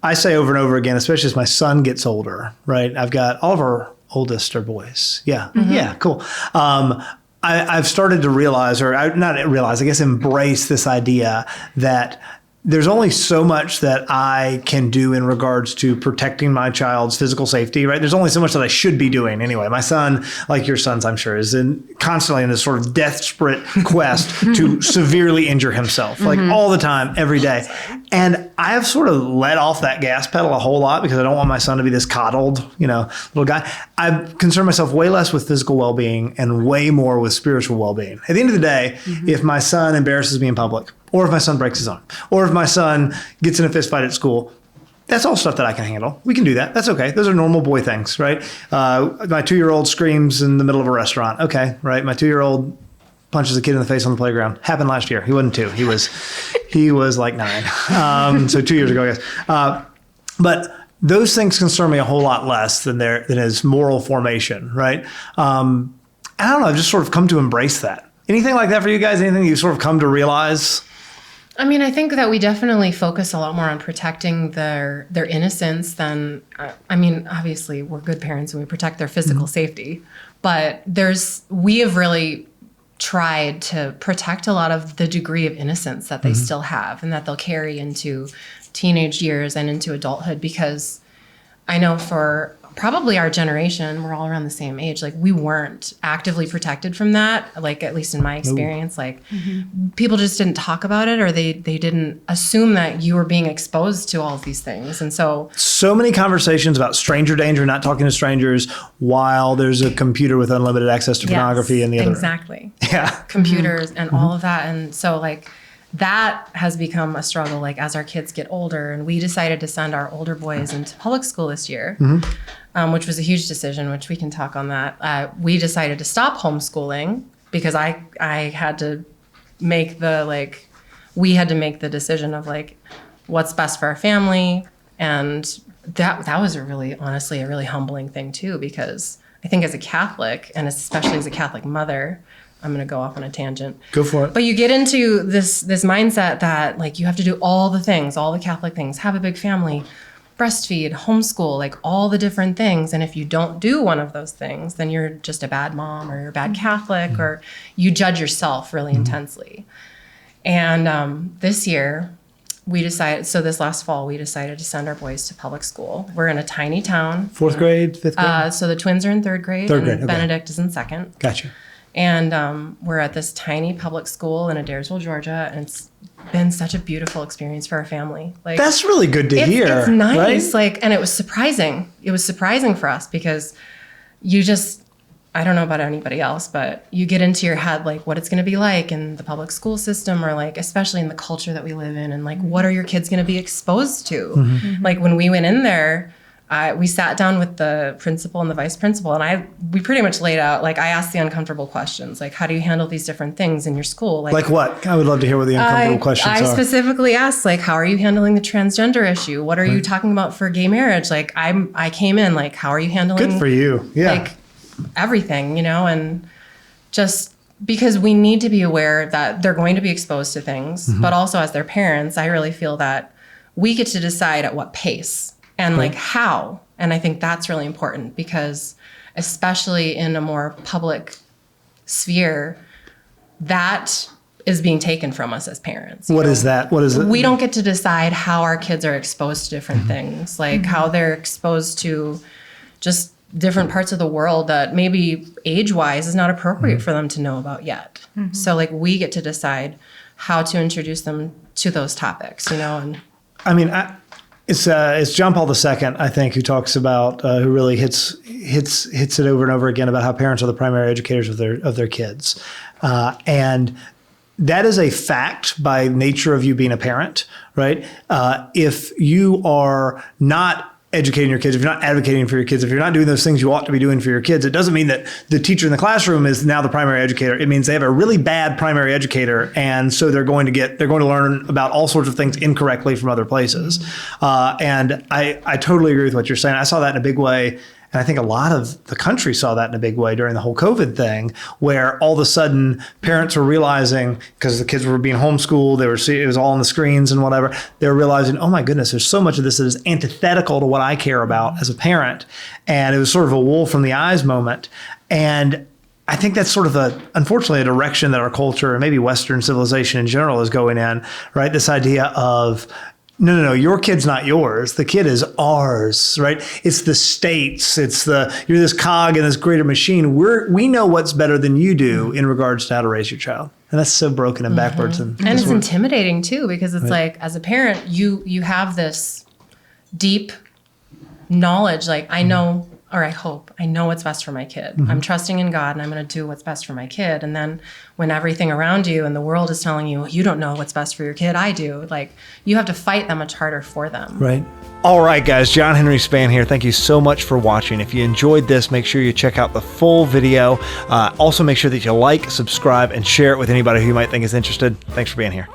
I say over and over again, especially as my son gets older, right? I've got all of our oldest are boys. Yeah. Yeah. Cool. I've started to realize, I guess embrace this idea that there's only so much that I can do in regards to protecting my child's physical safety, right? There's only so much that I should be doing anyway. My son, like your sons, I'm sure, is constantly in this sort of desperate quest to severely injure himself, like all the time, every day. And I have sort of let off that gas pedal a whole lot because I don't want my son to be this coddled, little guy. I concern myself way less with physical well-being and way more with spiritual well-being. At the end of the day, if my son embarrasses me in public, or if my son breaks his arm, or if my son gets in a fist fight at school, that's all stuff that I can handle. We can do that. That's okay. Those are normal boy things, right? My 2-year-old screams in the middle of a restaurant. Okay, right? My 2-year-old punches a kid in the face on the playground. Happened last year. He wasn't 2. He was like 9. So 2 years ago, I guess. But those things concern me a whole lot less than his moral formation, right? I don't know. I've just sort of come to embrace that. Anything like that for you guys? Anything you sort of come to realize? I mean, I think that we definitely focus a lot more on protecting their innocence than, obviously we're good parents and we protect their physical safety, but we have really tried to protect a lot of the degree of innocence that they still have and that they'll carry into teenage years and into adulthood, because I know for probably our generation, we're all around the same age, like we weren't actively protected from that, like at least in my experience. Like people just didn't talk about it, or they didn't assume that you were being exposed to all of these things. And so many conversations about stranger danger, not talking to strangers while there's a computer with unlimited access to pornography in the other exactly room. Yeah, computers and all of that. And so like that has become a struggle, like as our kids get older. And we decided to send our older boys into public school this year, which was a huge decision, which we can talk on that. We decided to stop homeschooling because I had to make we had to make the decision of like, what's best for our family. And that was honestly a really humbling thing too, because I think as a Catholic, and especially as a Catholic mother, I'm going to go off on a tangent. Go for it. But you get into this mindset that like you have to do all the things, all the Catholic things, have a big family, breastfeed, homeschool, like all the different things. And if you don't do one of those things, then you're just a bad mom or you're a bad Catholic, or you judge yourself really intensely. And this year, this last fall, we decided to send our boys to public school. We're in a tiny town. 4th grade, 5th grade? So the twins are in 3rd grade. 3rd grade, okay. Benedict is in 2nd. Gotcha. And we're at this tiny public school in Adairsville, Georgia, and it's been such a beautiful experience for our family. Like that's really good to hear. It's nice, right? And it was surprising. It was surprising for us because I don't know about anybody else, but you get into your head like what it's going to be like in the public school system, or like especially in the culture that we live in, and like what are your kids going to be exposed to? Like when we went in there, we sat down with the principal and the vice principal, and we pretty much laid out, like I asked the uncomfortable questions, like how do you handle these different things in your school? Like what? I would love to hear what the uncomfortable questions are. I specifically asked, like, how are you handling the transgender issue? What are you talking about for gay marriage? Like I came in like, how are you handling? Good for you. Yeah. Like everything, and just because we need to be aware that they're going to be exposed to things, but also as their parents, I really feel that we get to decide at what pace. And like how. And I think that's really important because especially in a more public sphere, that is being taken from us as parents. What is that? What is it? We don't get to decide how our kids are exposed to different things, like how they're exposed to just different parts of the world that maybe age-wise is not appropriate for them to know about yet. So like we get to decide how to introduce them to those topics, And I mean, it's John Paul II, I think, who talks about who really hits it over and over again about how parents are the primary educators of their kids, and that is a fact by nature of you being a parent, right? If you are not educating your kids, if you're not advocating for your kids, if you're not doing those things you ought to be doing for your kids, it doesn't mean that the teacher in the classroom is now the primary educator. It means they have a really bad primary educator, and so they're going to learn about all sorts of things incorrectly from other places. And I totally agree with what you're saying. I saw that in a big way And I think a lot of the country saw that in a big way during the whole COVID thing, where all of a sudden parents were realizing, because the kids were being homeschooled, it was all on the screens and whatever, they were realizing, oh my goodness, there's so much of this that is antithetical to what I care about as a parent. And it was sort of a wool from the eyes moment. And I think that's sort of unfortunately, a direction that our culture and maybe Western civilization in general is going in, right? This idea of, no, your kid's not yours. The kid is ours, right? It's the state's. You're this cog in this greater machine. We know what's better than you do in regards to how to raise your child. And that's so broken and backwards. And it's intimidating too, because it's like, as a parent, you have this deep knowledge, like I know, or I hope I know what's best for my kid. I'm trusting in God and I'm going to do what's best for my kid. And then when everything around you and the world is telling you, you don't know what's best for your kid, I do. Like, you have to fight that much harder for them. Right. All right, guys, John Henry Spann here. Thank you so much for watching. If you enjoyed this, make sure you check out the full video. Also, make sure that you like, subscribe, and share it with anybody who you might think is interested. Thanks for being here.